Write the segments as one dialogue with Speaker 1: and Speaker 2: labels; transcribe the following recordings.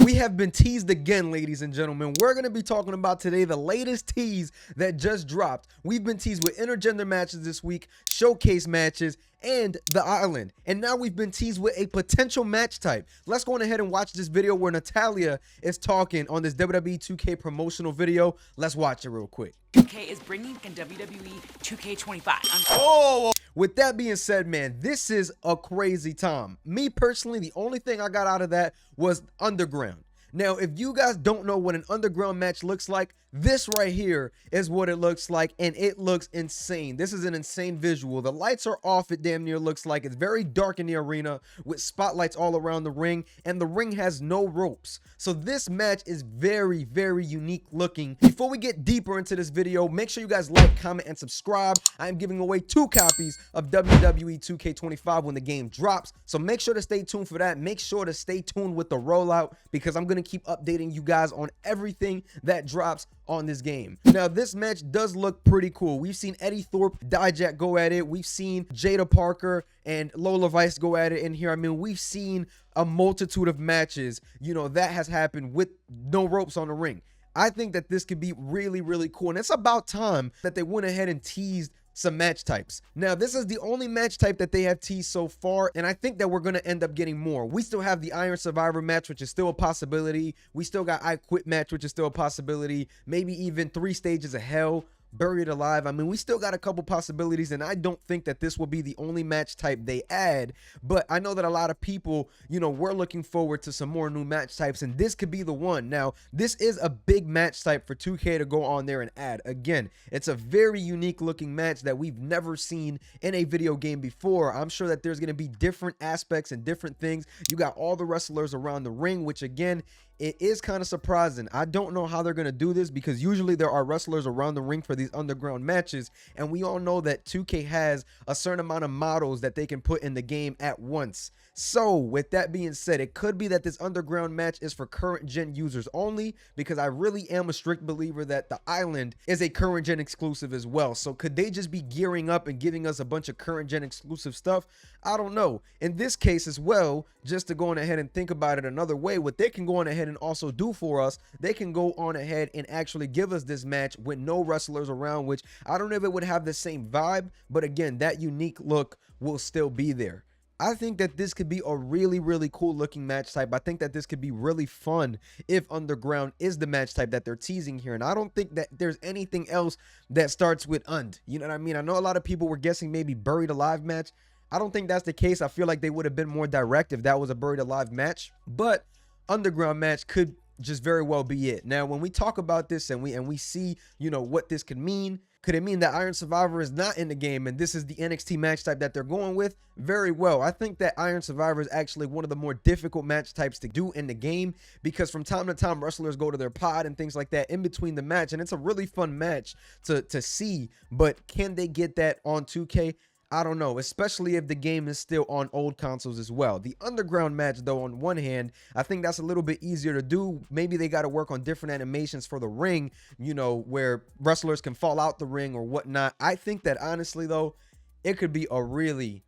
Speaker 1: We have been teased again, ladies and gentlemen. We're going to be talking about today the latest tease that just dropped. We've been teased with intergender matches this week, showcase matches, and the island. And now we've been teased with a potential match type. Let's go on ahead and watch this video where Natalia is talking on this WWE 2K promotional video. Let's watch it real quick.
Speaker 2: 2K is bringing in WWE 2K25.
Speaker 1: With that being said, man, this is a crazy time. Me personally, the only thing I got out of that was underground. Now, if you guys don't know what an underground match looks like, this right here is what it looks like, and it looks insane. This is an insane visual. The lights are off, it damn near looks like. It's very dark in the arena with spotlights all around the ring, and the ring has no ropes. So this match is very, very unique looking. Before we get deeper into this video, make sure you guys like, comment, and subscribe. I am giving away 2 copies of WWE 2K25 when the game drops, so make sure to stay tuned for that. Make sure to stay tuned with the rollout because I'm going to keep updating you guys on everything that drops on this game. Now, this match does look pretty cool. We've seen Eddie Thorpe, Dijak go at it. We've seen Jada Parker and Lola Vice go at it in here. I mean, we've seen a multitude of matches, you know, that has happened with no ropes on the ring. I think that this could be really, really cool. And it's about time that they went ahead and teased some match types. Now, this is the only match type that they have teased so far, and I think that we're going to end up getting more. We still have the Iron Survivor match, which is still a possibility. We still got I Quit match, which is still a possibility. Maybe even 3 stages of hell, Buried Alive. I mean, we still got a couple possibilities, and I don't think that this will be the only match type they add, but I know that a lot of people, you know, we're looking forward to some more new match types, and this could be the one. Now, this is a big match type for 2K to go on there and add. Again, it's a very unique looking match that we've never seen in a video game before. I'm sure that there's going to be different aspects and different things. You got all the wrestlers around the ring, which again, it is kind of surprising. I don't know how they're going to do this because usually there are wrestlers around the ring for these underground matches, and we all know that 2K has a certain amount of models that they can put in the game at once. So with that being said, it could be that this underground match is for current gen users only, because I really am a strict believer that the island is a current gen exclusive as well. So could they just be gearing up and giving us a bunch of current gen exclusive stuff? I don't know. In this case as well, just to go on ahead and think about it another way, what they can go on ahead and also do for us, they can go on ahead and actually give us this match with no wrestlers around, which I don't know if it would have the same vibe, but again, that unique look will still be there. I think that this could be a really, really cool looking match type. I think that this could be really fun if underground is the match type that they're teasing here. And I don't think that there's anything else that starts with und. You know what I mean? I know a lot of people were guessing maybe Buried Alive match. I don't think that's the case. I feel like they would have been more direct if that was a Buried Alive match. But underground match could just very well be it. Now, when we talk about this and we see, you know, what this could mean, could it mean that Iron Survivor is not in the game and this is the NXT match type that they're going with? Very well. I think that Iron Survivor is actually one of the more difficult match types to do in the game because from time to time wrestlers go to their pod and things like that in between the match, and it's a really fun match to see, but can they get that on 2K? I don't know, especially if the game is still on old consoles as well. The underground match, though, on one hand, I think that's a little bit easier to do. Maybe they got to work on different animations for the ring, you know, where wrestlers can fall out the ring or whatnot. I think that, honestly, though, it could be a really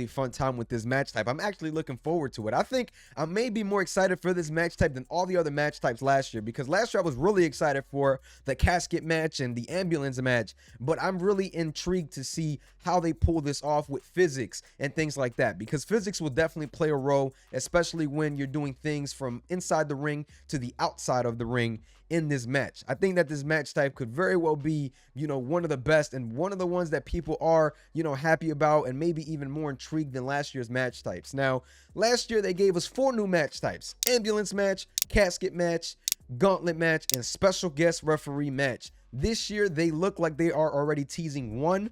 Speaker 1: fun time with this match type. I'm actually looking forward to it. I think I may be more excited for this match type than all the other match types last year, because last year I was really excited for the casket match and the ambulance match, but I'm really intrigued to see how they pull this off with physics and things like that, because physics will definitely play a role, especially when you're doing things from inside the ring to the outside of the ring in this match. I think that this match type could very well be, you know, one of the best and one of the ones that people are, you know, happy about and maybe even more intrigued than last year's match types. Now, last year they gave us 4 new match types: ambulance match, casket match, gauntlet match, and special guest referee match. This year they look like they are already teasing 1.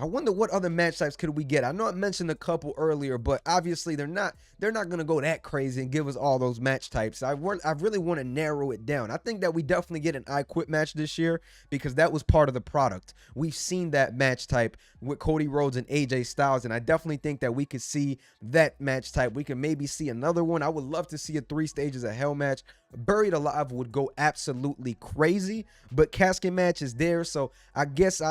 Speaker 1: I wonder what other match types could we get. I know I mentioned a couple earlier, but obviously they're not going to go that crazy and give us all those match types. I really want to narrow it down. I think that we definitely get an I Quit match this year because that was part of the product. We've seen that match type with Cody Rhodes and AJ Styles, and I definitely think that we could see that match type. We can maybe see another one. I would love to see a 3 stages of hell match. Buried Alive would go absolutely crazy, but casket match is there, so I guess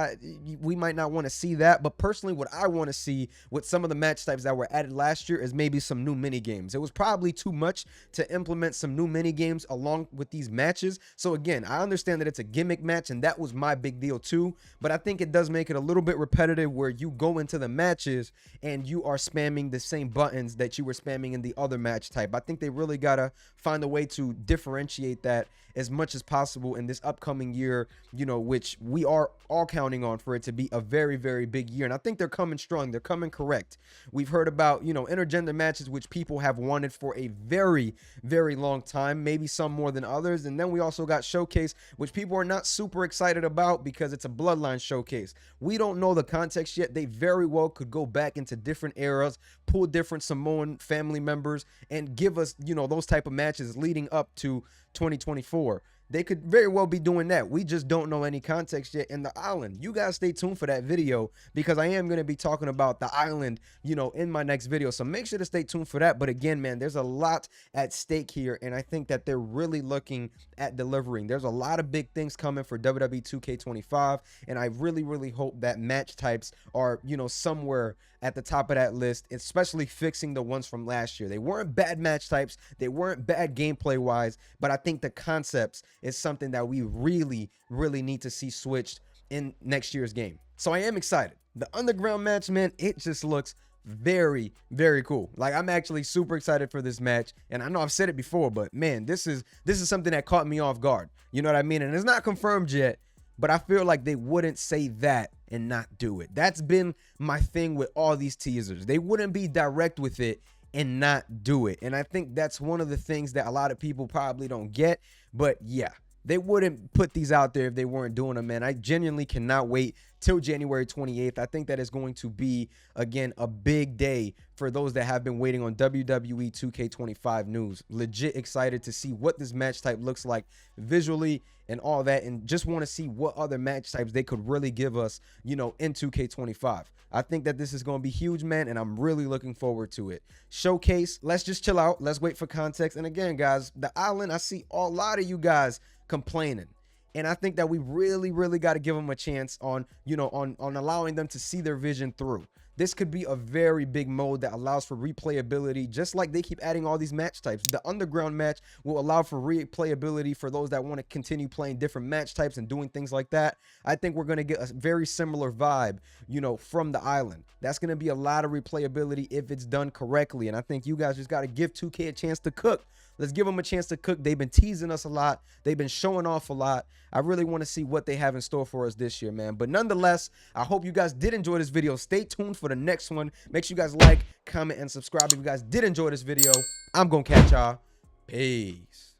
Speaker 1: we might not want to see that, but personally what I want to see with some of the match types that were added last year is maybe some new mini games. It was probably too much to implement some new mini games along with these matches. So again, I understand that it's a gimmick match, and that was my big deal too, but I think it does make it a little bit repetitive where you go into the matches and you are spamming the same buttons that you were spamming in the other match type. I think they really gotta find a way to differentiate that as much as possible in this upcoming year, you know, which we are all counting on for it to be a very, very big year. And I think they're coming strong. They're coming correct. We've heard about, you know, intergender matches, which people have wanted for a very, very long time, maybe some more than others. And then we also got Showcase, which people are not super excited about because it's a bloodline showcase. We don't know the context yet. They very well could go back into different eras, pull different Samoan family members, and give us, you know, those type of matches leading up to 2024. They could very well be doing that. We just don't know any context yet. And the island, you guys stay tuned for that video because I am going to be talking about the island, you know, in my next video. So make sure to stay tuned for that. But again, man, there's a lot at stake here. And I think that they're really looking at delivering. There's a lot of big things coming for WWE 2K25. And I really, really hope that match types are, you know, somewhere at the top of that list, especially fixing the ones from last year. They weren't bad match types. They weren't bad gameplay wise, but I think the concepts is something that we really, really need to see switched in next year's game. So I am excited. The underground match, man, it just looks very, very cool. Like, I'm actually super excited for this match. And I know I've said it before, but man, this is something that caught me off guard. You know what I mean? And it's not confirmed yet, but I feel like they wouldn't say that and not do it. That's been my thing with all these teasers. They wouldn't be direct with it and not do it. And I think that's one of the things that a lot of people probably don't get. But yeah, they wouldn't put these out there if they weren't doing them, man. I genuinely cannot wait till January 28th. I think that is going to be, again, a big day for those that have been waiting on WWE 2K25 news. Legit excited to see what this match type looks like visually and all that, and just want to see what other match types they could really give us, you know, in 2K25. I think that this is going to be huge, man, and I'm really looking forward to it. Showcase, let's just chill out. Let's wait for context. And again, guys, the island, I see a lot of you guys complaining. And I think that we really, really got to give them a chance on, you know, on allowing them to see their vision through. This could be a very big mode that allows for replayability, just like they keep adding all these match types. The underground match will allow for replayability for those that want to continue playing different match types and doing things like that. I think we're going to get a very similar vibe, you know, from the island. That's going to be a lot of replayability if it's done correctly. And I think you guys just got to give 2K a chance to cook. Let's give them a chance to cook. They've been teasing us a lot. They've been showing off a lot. I really want to see what they have in store for us this year, man. But nonetheless, I hope you guys did enjoy this video. Stay tuned for the next one. Make sure you guys like, comment, and subscribe if you guys did enjoy this video. I'm going to catch y'all. Peace.